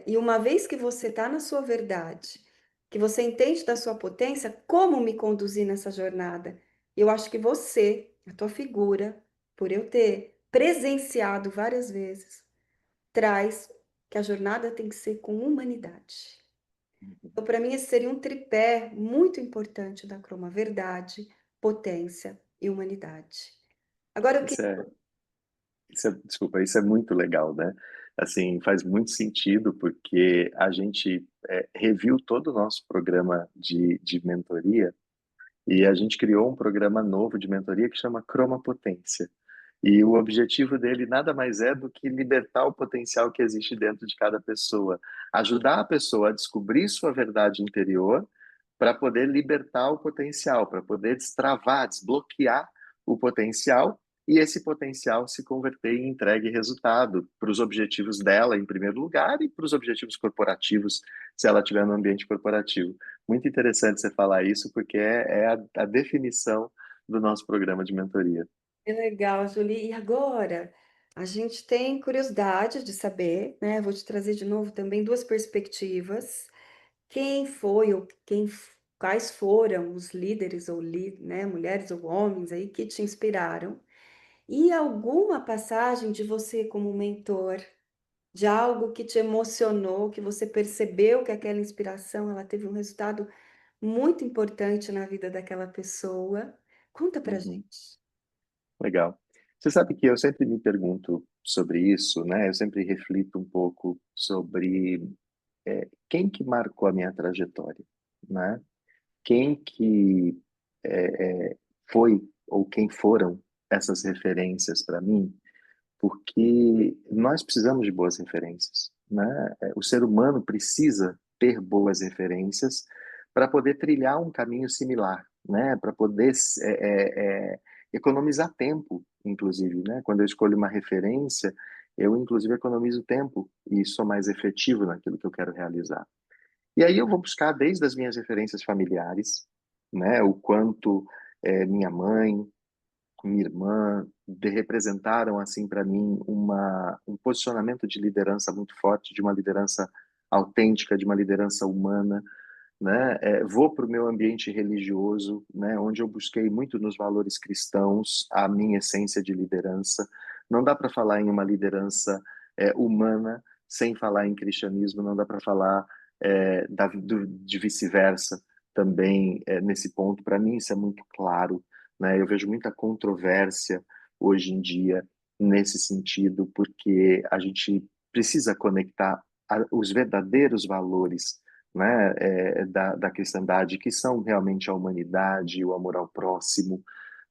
E uma vez que você está na sua verdade, que você entende da sua potência, como me conduzir nessa jornada? Eu acho que você, a tua figura, por eu ter presenciado várias vezes, traz que a jornada tem que ser com humanidade. Então, para mim, esse seria um tripé muito importante da Croma: verdade, potência e humanidade. Agora, eu Isso queria. é, desculpa, isso é muito legal, né? Assim, faz muito sentido porque a gente reviu todo o nosso programa de mentoria e a gente criou um programa novo de mentoria que chama Croma Potência. E o objetivo dele nada mais é do que libertar o potencial que existe dentro de cada pessoa, ajudar a pessoa a descobrir sua verdade interior para poder libertar o potencial, para poder destravar, desbloquear o potencial e esse potencial se converter em entregue resultado para os objetivos dela, em primeiro lugar, e para os objetivos corporativos, se ela estiver no ambiente corporativo. Muito interessante você falar isso, porque é a definição do nosso programa de mentoria. Que legal, Julie. E agora, a gente tem curiosidade de saber, né? Vou te trazer de novo também duas perspectivas. Quem foi ou quais foram os líderes ou né, mulheres ou homens aí que te inspiraram? E alguma passagem de você como mentor, de algo que te emocionou, que você percebeu que aquela inspiração ela teve um resultado muito importante na vida daquela pessoa? Conta pra Uhum. gente. Legal. Você sabe que eu sempre me pergunto sobre isso, né? Eu sempre reflito um pouco sobre quem que marcou a minha trajetória, né? Quem que foi ou quem foram essas referências para mim, porque nós precisamos de boas referências, né? O ser humano precisa ter boas referências para poder trilhar um caminho similar, né? Para poder economizar tempo, inclusive, né? Quando eu escolho uma referência, eu inclusive economizo tempo e sou mais efetivo naquilo que eu quero realizar. E aí eu vou buscar desde as minhas referências familiares, né? O quanto minha mãe, minha irmã, representaram assim para mim um posicionamento de liderança muito forte, de uma liderança autêntica, de uma liderança humana, né? Vou para o meu ambiente religioso, né? Onde eu busquei muito nos valores cristãos a minha essência de liderança. Não dá para falar em uma liderança humana sem falar em cristianismo, não dá para falar de vice-versa também nesse ponto. Para mim isso é muito claro, né? Eu vejo muita controvérsia hoje em dia nesse sentido, porque a gente precisa conectar os verdadeiros valores, né, da cristandade, que são realmente a humanidade, o amor ao próximo,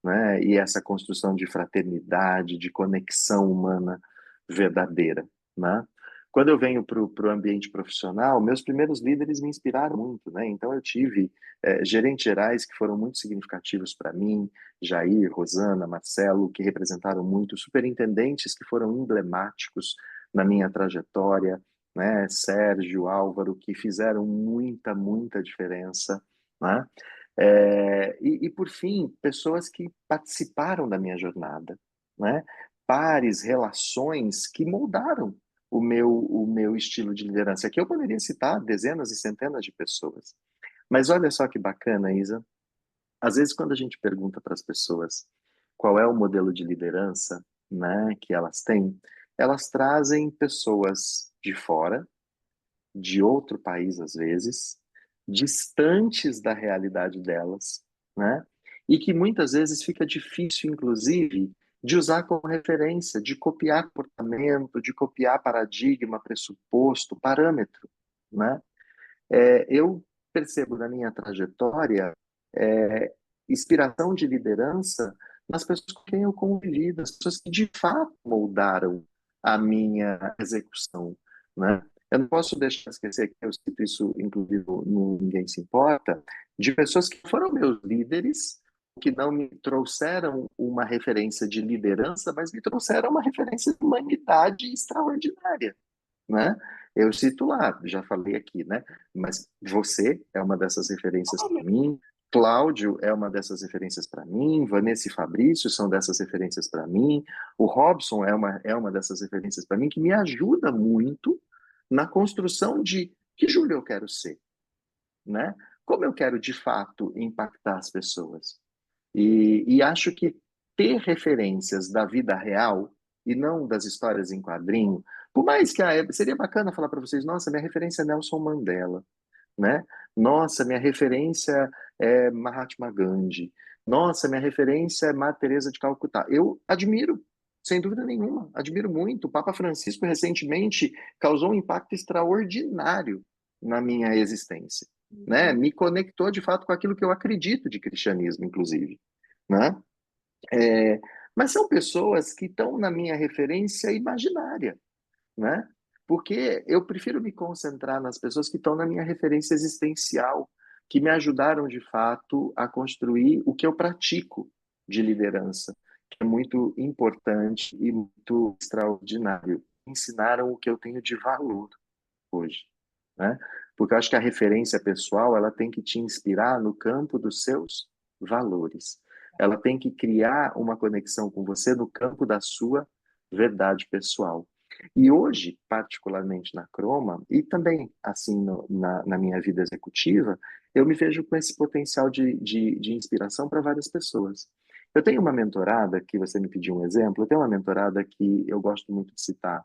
né, e essa construção de fraternidade, de conexão humana verdadeira, né? Quando eu venho para o ambiente profissional, meus primeiros líderes me inspiraram muito, né? Então eu tive gerentes gerais que foram muito significativos para mim, Jair, Rosana, Marcelo, que representaram muito, superintendentes que foram emblemáticos na minha trajetória, né? Sérgio, Álvaro, que fizeram muita diferença, né? Por fim, pessoas que participaram da minha jornada, né? Pares, relações que moldaram o meu estilo de liderança. Aqui eu poderia citar dezenas e centenas de pessoas. Mas olha só que bacana, Isa. Às vezes, quando a gente pergunta para as pessoas qual é o modelo de liderança, né, que elas têm, elas trazem pessoas de fora, de outro país às vezes, distantes da realidade delas, né? E que muitas vezes fica difícil, inclusive, de usar como referência, de copiar comportamento, de copiar paradigma, pressuposto, parâmetro, né? Eu percebo na minha trajetória é, inspiração de liderança nas pessoas com quem eu convivi, das pessoas que de fato moldaram a minha execução, né? Eu não posso deixar de esquecer que eu cito isso, inclusive, no Ninguém Se Importa, de pessoas que foram meus líderes, que não me trouxeram uma referência de liderança, mas me trouxeram uma referência de humanidade extraordinária, né? Eu cito lá, já falei aqui, né? Mas você é uma dessas referências para mim, Cláudio é uma dessas referências para mim, Vanessa e Fabrício são dessas referências para mim, o Robson é uma dessas referências para mim, que me ajuda muito na construção de que Júlio eu quero ser, né? Como eu quero de fato impactar as pessoas. E acho que ter referências da vida real e não das histórias em quadrinho, por mais que seria bacana falar para vocês, nossa, minha referência é Nelson Mandela, né? Nossa, minha referência é Mahatma Gandhi. Nossa, minha referência é Madre Teresa de Calcutá. Eu admiro, sem dúvida nenhuma, admiro muito. O Papa Francisco recentemente causou um impacto extraordinário na minha existência, né? Me conectou de fato com aquilo que eu acredito de cristianismo, inclusive, né? É, mas são pessoas que estão na minha referência imaginária, né? Porque eu prefiro me concentrar nas pessoas que estão na minha referência existencial, que me ajudaram de fato a construir o que eu pratico de liderança, que é muito importante e muito extraordinário. Ensinaram o que eu tenho de valor hoje, né? Porque eu acho que a referência pessoal, ela tem que te inspirar no campo dos seus valores. Ela tem que criar uma conexão com você no campo da sua verdade pessoal. E hoje, particularmente na Croma, e também assim na minha vida executiva, eu me vejo com esse potencial de inspiração para várias pessoas. Eu tenho uma mentorada, que você me pediu um exemplo, eu tenho uma mentorada que eu gosto muito de citar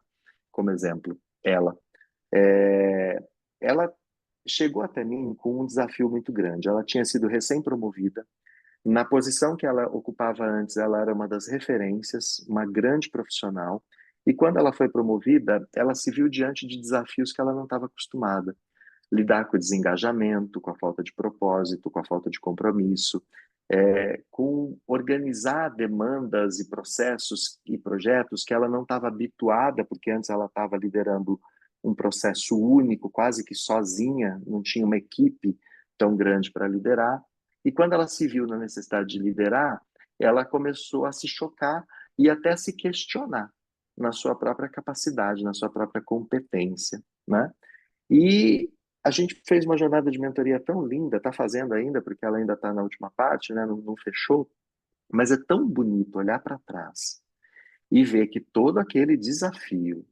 como exemplo, ela. É, ela chegou até mim com um desafio muito grande. Ela tinha sido recém-promovida. Na posição que ela ocupava antes, ela era uma das referências, uma grande profissional. E quando ela foi promovida, ela se viu diante de desafios que ela não estava acostumada. Lidar com o desengajamento, com a falta de propósito, com a falta de compromisso, com organizar demandas e processos e projetos que ela não estava habituada, porque antes ela estava liderando um processo único, quase que sozinha, não tinha uma equipe tão grande para liderar. E quando ela se viu na necessidade de liderar, ela começou a se chocar e até se questionar na sua própria capacidade, na sua própria competência, né? E a gente fez uma jornada de mentoria tão linda, está fazendo ainda, porque ela ainda está na última parte, né? Não fechou, mas é tão bonito olhar para trás e ver que todo aquele desafio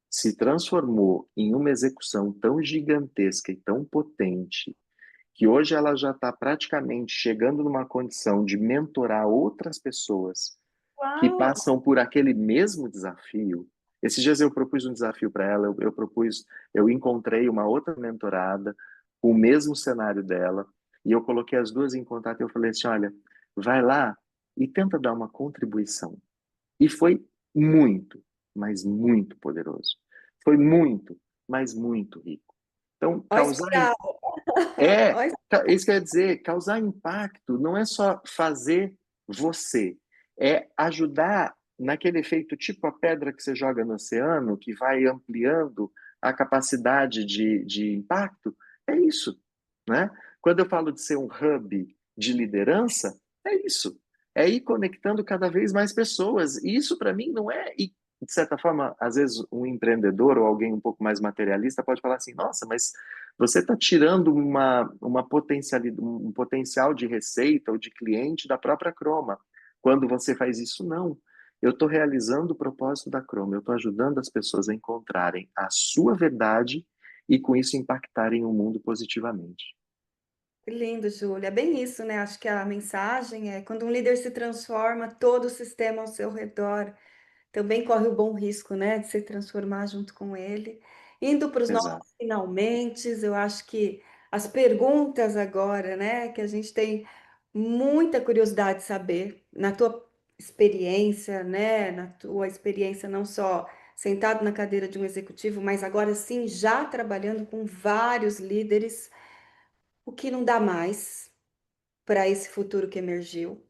se transformou em uma execução tão gigantesca e tão potente, que hoje ela já está praticamente chegando numa condição de mentorar outras pessoas que Uau! passam por aquele mesmo desafio. Esses dias eu propus um desafio para ela, eu encontrei uma outra mentorada, com o mesmo cenário dela, e eu coloquei as duas em contato e eu falei assim, olha, vai lá e tenta dar uma contribuição. E foi muito, mas muito poderoso. Foi muito, mas muito rico. Então, Ó, espiral. Ó, isso quer dizer, causar impacto não é só fazer você, é ajudar naquele efeito tipo a pedra que você joga no oceano, que vai ampliando a capacidade de impacto. É isso, né? Quando eu falo de ser um hub de liderança, é isso. É ir conectando cada vez mais pessoas. E isso, para mim, não é. E, de certa forma, às vezes, um empreendedor ou alguém um pouco mais materialista pode falar assim: nossa, mas você está tirando uma potencialidade, um potencial de receita ou de cliente da própria Croma. Quando você faz isso, não. Eu estou realizando o propósito da Croma, eu estou ajudando as pessoas a encontrarem a sua verdade e, com isso, impactarem o mundo positivamente. que lindo, Júlia. É bem isso, né? Acho que a mensagem é quando um líder se transforma, todo o sistema ao seu redor também corre o bom risco, né, de se transformar junto com ele. Indo para os nossos Exato. finalmente, eu acho que as perguntas agora, né, que a gente tem muita curiosidade de saber, na tua experiência, né, na tua experiência não só sentado na cadeira de um executivo, mas agora sim já trabalhando com vários líderes, o que não dá mais para esse futuro que emergiu?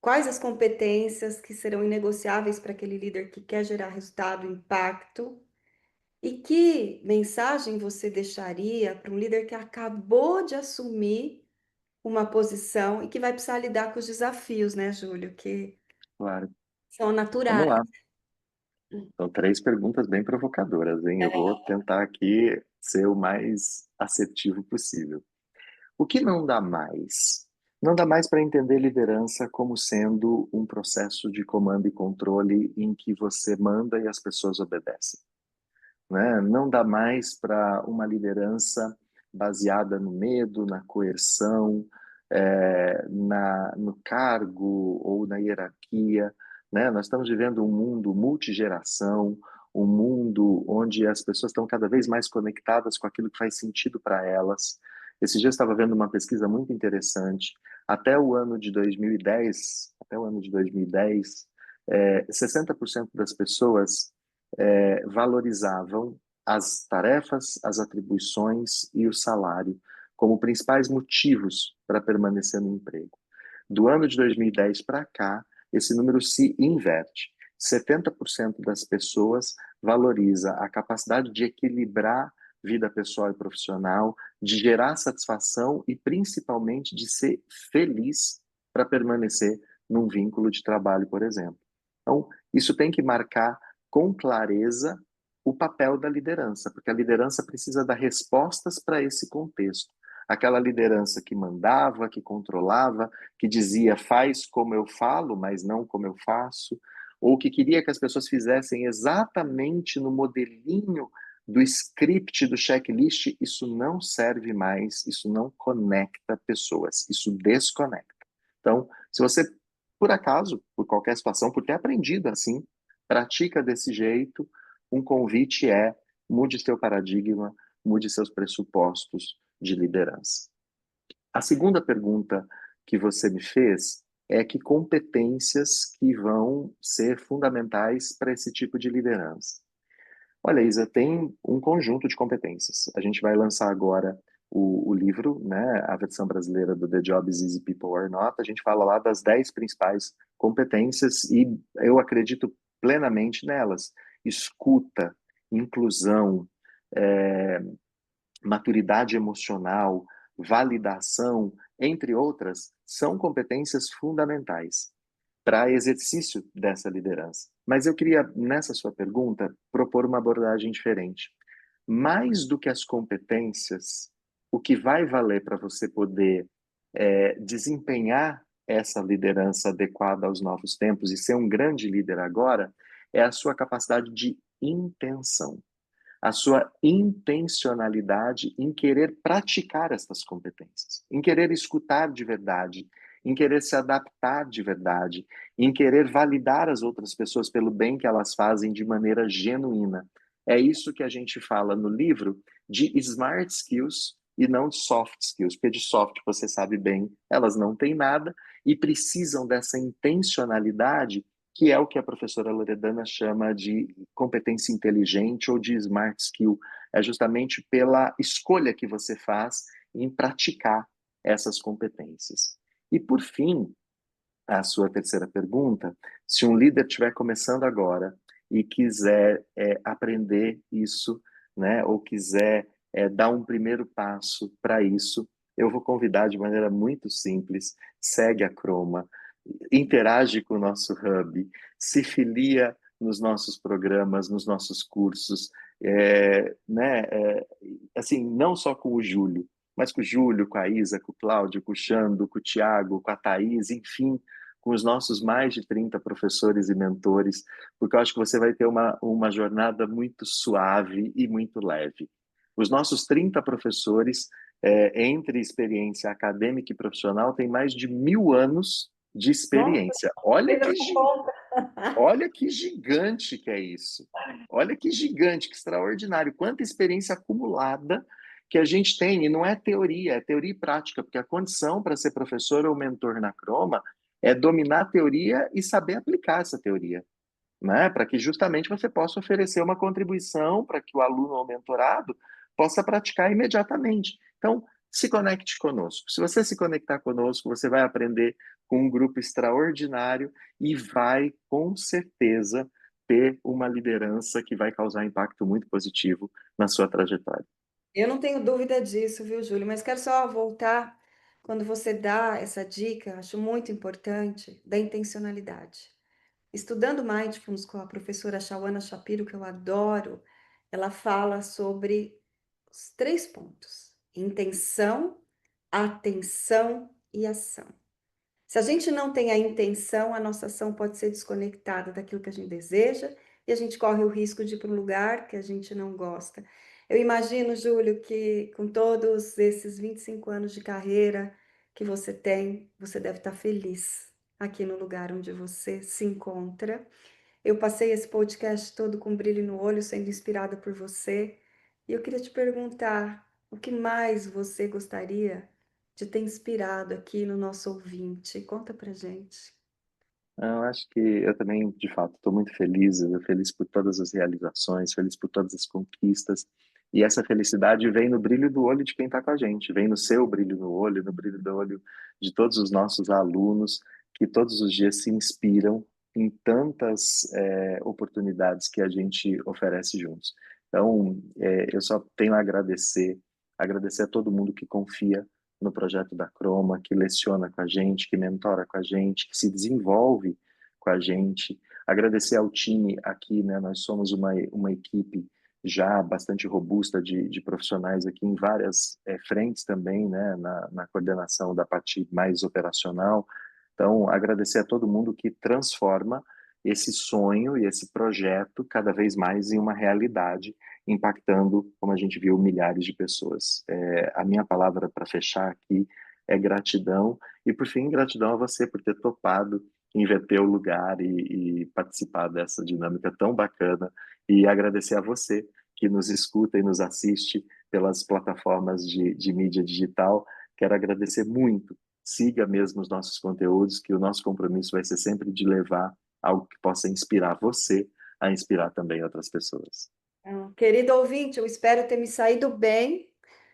Quais as competências que serão inegociáveis para aquele líder que quer gerar resultado, impacto? E que mensagem você deixaria para um líder que acabou de assumir uma posição e que vai precisar lidar com os desafios, né, Júlio, que Claro. são Vamos naturais? lá. São três perguntas bem provocadoras, hein? Eu vou tentar aqui ser o mais assertivo possível. O que não dá mais? Não dá mais para entender liderança como sendo um processo de comando e controle em que você manda e as pessoas obedecem, né? Não dá mais para uma liderança baseada no medo, na coerção, no cargo ou na hierarquia, né? Nós estamos vivendo um mundo multigeração, um mundo onde as pessoas estão cada vez mais conectadas com aquilo que faz sentido para elas. Esse dia eu estava vendo uma pesquisa muito interessante. Até o ano de 2010, 60% das pessoas valorizavam as tarefas, as atribuições e o salário como principais motivos para permanecer no emprego. Do ano de 2010 para cá, esse número se inverte. 70% das pessoas valoriza a capacidade de equilibrar vida pessoal e profissional, de gerar satisfação e principalmente de ser feliz para permanecer num vínculo de trabalho, por exemplo. Então, isso tem que marcar com clareza o papel da liderança, porque a liderança precisa dar respostas para esse contexto. Aquela liderança que mandava, que controlava, que dizia faz como eu falo, mas não como eu faço, ou que queria que as pessoas fizessem exatamente no modelinho do script, do checklist, isso não serve mais, isso não conecta pessoas, isso desconecta. Então, se você, por acaso, por qualquer situação, por ter aprendido assim, pratica desse jeito, um convite é mude seu paradigma, mude seus pressupostos de liderança. A segunda pergunta que você me fez é que competências que vão ser fundamentais para esse tipo de liderança. Olha, Isa, tem um conjunto de competências. A gente vai lançar agora o livro, né, a versão brasileira do The Job is Easy, People Are Not. A gente fala lá das 10 principais competências e eu acredito plenamente nelas. Escuta, inclusão, é, maturidade emocional, validação, entre outras, são competências fundamentais para exercício dessa liderança. Mas eu queria, nessa sua pergunta, propor uma abordagem diferente. mais do que as competências, o que vai valer para você poder desempenhar essa liderança adequada aos novos tempos e ser um grande líder agora é a sua capacidade de intenção, a sua intencionalidade em querer praticar essas competências, em querer escutar de verdade, em querer se adaptar de verdade, em querer validar as outras pessoas pelo bem que elas fazem de maneira genuína. É isso que a gente fala no livro de smart skills e não de soft skills, porque de soft, você sabe bem, elas não têm nada e precisam dessa intencionalidade que é o que a professora Loredana chama de competência inteligente ou de smart skill. É justamente pela escolha que você faz em praticar essas competências. E, por fim, a sua terceira pergunta, se um líder estiver começando agora e quiser aprender isso, né, ou quiser dar um primeiro passo para isso, eu vou convidar de maneira muito simples, segue a Croma, interage com o nosso hub, se filia nos nossos programas, nos nossos cursos, né, assim, não só com o Júlio, mas com o Júlio, com a Isa, com o Cláudio, com o Xando, com o Tiago, com a Thaís, enfim, com os nossos mais de 30 professores e mentores, porque eu acho que você vai ter uma jornada muito suave e muito leve. Os nossos 30 professores, entre experiência acadêmica e profissional, têm mais de 1.000 anos de Nossa, experiência. fez essa conta. Olha que gigante que é isso. Olha que gigante, que extraordinário. Quanta experiência acumulada que a gente tem. E não é teoria e prática, porque a condição para ser professor ou mentor na Croma é dominar a teoria e saber aplicar essa teoria, né? Para que justamente você possa oferecer uma contribuição para que o aluno ou mentorado possa praticar imediatamente. Então, se conecte conosco. Se você se conectar conosco, você vai aprender com um grupo extraordinário e vai, com certeza, ter uma liderança que vai causar impacto muito positivo na sua trajetória. Eu não tenho dúvida disso, viu, Júlio? Mas quero só voltar quando você dá essa dica, acho muito importante, da intencionalidade. Estudando Mindfulness com a professora Shawana Shapiro, que eu adoro, ela fala sobre os três pontos: intenção, atenção e ação. Se a gente não tem a intenção, a nossa ação pode ser desconectada daquilo que a gente deseja e a gente corre o risco de ir para um lugar que a gente não gosta. Eu imagino, Júlio, que com todos esses 25 anos de carreira que você tem, você deve estar feliz aqui no lugar onde você se encontra. Eu passei esse podcast todo com brilho no olho, sendo inspirada por você. E eu queria te perguntar, o que mais você gostaria de ter inspirado aqui no nosso ouvinte? Conta pra gente. Eu acho que eu também, de fato, estou muito feliz, feliz por todas as realizações, feliz por todas as conquistas. E essa felicidade vem no brilho do olho de quem está com a gente, vem no seu brilho no olho, no brilho do olho de todos os nossos alunos, que todos os dias se inspiram em tantas oportunidades que a gente oferece juntos. Então, eu só tenho a agradecer, agradecer a todo mundo que confia no projeto da Croma, que leciona com a gente, que mentora com a gente, que se desenvolve com a gente. Agradecer ao time aqui, né? Nós somos uma equipe já bastante robusta de profissionais aqui em várias frentes também, né? Na coordenação da parte mais operacional. Então, agradecer a todo mundo que transforma esse sonho e esse projeto cada vez mais em uma realidade, impactando, como a gente viu, milhares de pessoas. A minha palavra para fechar aqui é gratidão, e por fim, gratidão a você por ter topado inverter o lugar e participar dessa dinâmica tão bacana, e agradecer a você que nos escuta e nos assiste pelas plataformas de mídia digital. Quero agradecer muito. Siga mesmo os nossos conteúdos, que o nosso compromisso vai ser sempre de levar algo que possa inspirar você a inspirar também outras pessoas. Então, querido ouvinte, eu espero ter me saído bem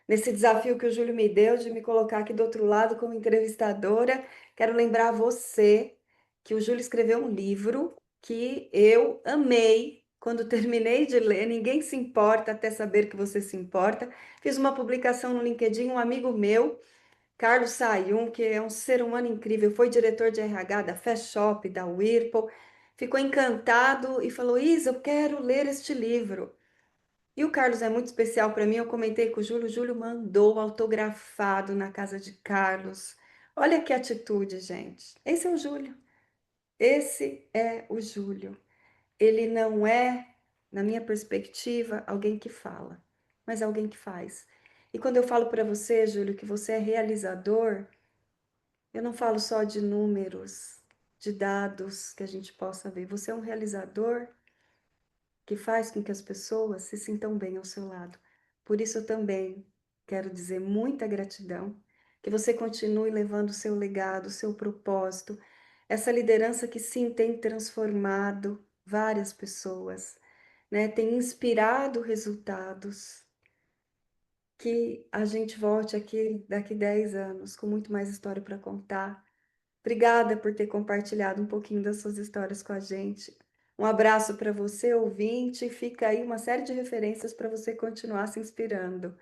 nesse desafio que o Júlio me deu de me colocar aqui do outro lado como entrevistadora. Quero lembrar você que o Júlio escreveu um livro que eu amei quando terminei de ler. Ninguém se importa até saber que você se importa. Fiz uma publicação no LinkedIn, um amigo meu, Carlos Sayum, que é um ser humano incrível, foi diretor de RH da Fast Shop, da Whirlpool, ficou encantado e falou: Isa, eu quero ler este livro. E o Carlos é muito especial para mim. Eu comentei com o Júlio mandou autografado na casa de Carlos. Olha que atitude, gente. Esse é o Júlio. Esse é o Júlio. Ele não é, na minha perspectiva, alguém que fala, mas alguém que faz. E quando eu falo para você, Júlio, que você é realizador, eu não falo só de números, de dados que a gente possa ver. Você é um realizador que faz com que as pessoas se sintam bem ao seu lado. Por isso eu também quero dizer muita gratidão, que você continue levando o seu legado, o seu propósito, essa liderança que sim tem transformado várias pessoas, né? Tem inspirado resultados, que a gente volte aqui daqui 10 anos com muito mais história para contar. Obrigada por ter compartilhado um pouquinho das suas histórias com a gente. Um abraço para você, ouvinte. Fica aí uma série de referências para você continuar se inspirando.